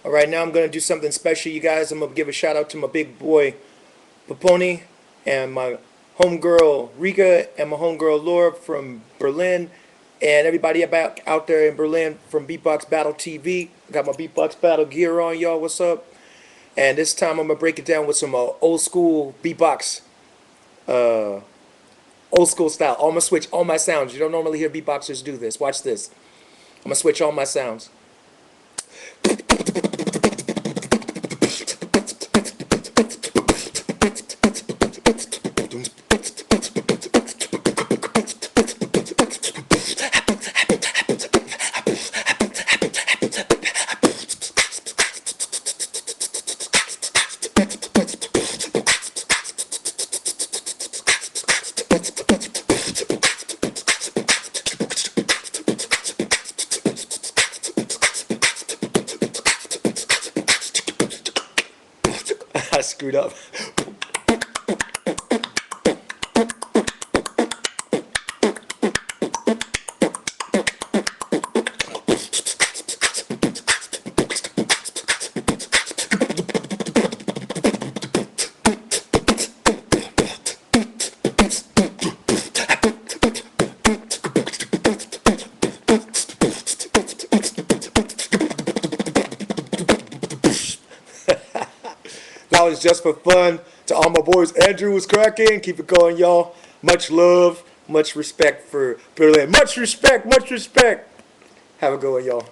Alright, now I'm going to do something special, you guys. I'm going to give a shout out to my big boy Paponi and my homegirl Rika and my homegirl Laura from Berlin and everybody about out there in Berlin from Beatbox Battle TV. Got my Beatbox Battle gear on, y'all. What's up? And this time I'm going to break it down with some old school beatbox, old school style. I'm going to switch all my sounds. You don't normally hear beatboxers do this. Watch this. I'm going to switch all my sounds. I screwed up. That was just for fun. To all my boys, Andrew was cracking. Keep it going, y'all. Much love, much respect for Berlin. Much respect, much respect. Have a good one, y'all.